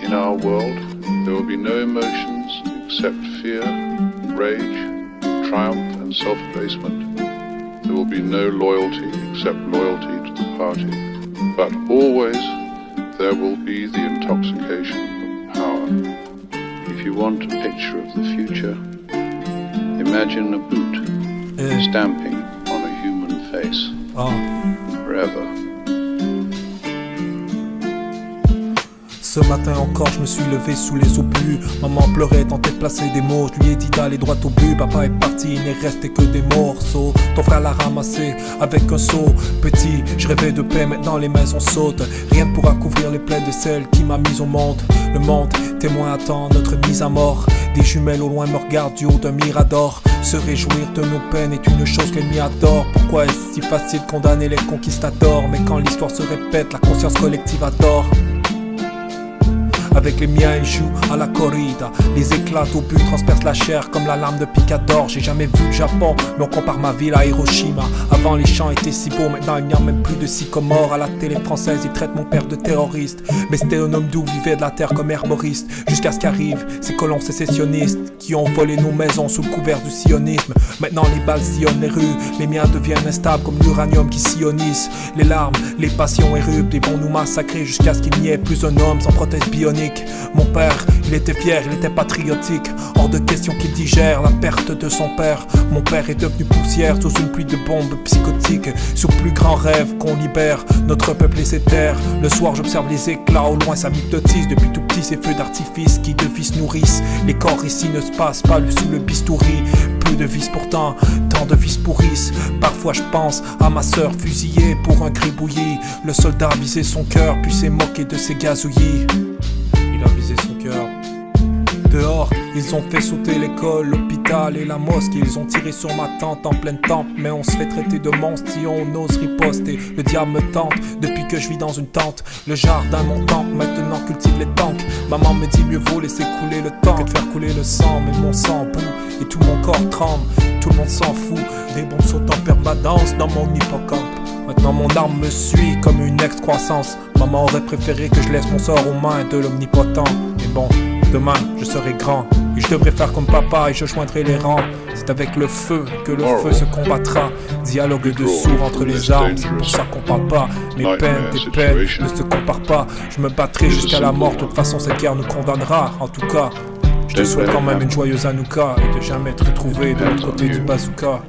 In our world, there will be no emotions except fear, rage, triumph and self-abasement. There will be no loyalty except loyalty to the party. But always there will be the intoxication of power. If you want a picture of the future, imagine a boot stamping on a human face. Forever. Ce matin encore je me suis levé sous les obus. Maman pleurait, tentait de placer des mots. Je lui ai dit d'aller droit au but. Papa est parti, il n'est resté que des morceaux. Ton frère l'a ramassé avec un seau. Petit, je rêvais de paix, maintenant les maisons sautent. Rien ne pourra couvrir les plaies de celle qui m'a mise au monde. Le monde, témoin attend notre mise à mort. Des jumelles au loin me regardent du haut d'un mirador. Se réjouir de nos peines est une chose que l'ennemi adore. Pourquoi est-ce si facile de condamner les conquistadors? Mais quand l'histoire se répète, la conscience collective adore. Avec les miens, ils jouent à la corrida. Les éclats au but transpercent la chair comme la lame de picador. J'ai jamais vu le Japon, mais on compare ma ville à Hiroshima. Avant les champs étaient si beaux, maintenant il n'y a même plus de sycomore. À la télé française, ils traitent mon père de terroriste. Mais c'était un homme doux, vivait de la terre comme herboriste. Jusqu'à ce qu'arrivent ces colons sécessionnistes qui ont volé nos maisons sous le couvert du sionisme. Maintenant les balles sillonnent les rues, les miens deviennent instables comme l'uranium qui sionise. Les larmes, les passions éruptent, les bons nous massacrer jusqu'à ce qu'il n'y ait plus un homme sans prothèse bionique. Mon père, il était fier, il était patriotique. Hors de question qu'il digère la perte de son père. Mon père est devenu poussière sous une pluie de bombes psychotiques. Sur plus grand rêve qu'on libère notre peuple et ses terres. Le soir j'observe les éclats, au loin ça m'hypnotise. Depuis tout petit ces feux d'artifice qui de vices nourrissent. Les corps ici ne se passent pas sous le bistouri. Peu de vices pourtant, tant de vices pourrissent. Parfois je pense à ma sœur fusillée pour un cri bouilli. Le soldat a visé son cœur puis s'est moqué de ses gazouillis. Il a visé son cœur. Dehors, ils ont fait sauter l'école, l'hôpital et la mosquée. Ils ont tiré sur ma tante en pleine tempe. Mais on se fait traiter de monstre si on ose riposter. Le diable me tente depuis que je vis dans une tente. Le jardin mon temple maintenant cultive les tanks. Maman me dit mieux vaut laisser couler le temps que de faire couler le sang. Mais mon sang bout et tout mon corps tremble. Tout le monde s'en fout. Des bombes sautent en permanence dans mon hippocampe. Maintenant mon arme me suit comme une excroissance. Maman aurait préféré que je laisse mon sort aux mains de l'omnipotent. Mais bon, demain je serai grand et je devrais faire comme papa et je joindrai les rangs. C'est avec le feu que le feu se combattra. Dialogue de sourds entre les armes, c'est pour ça qu'on parle pas. Mes peines, tes peines ne se comparent pas. Je me battrai jusqu'à la mort, de toute façon cette guerre nous condamnera. En tout cas, je te souhaite quand même une joyeuse Hanouka et de jamais te retrouver de l'autre côté du bazooka.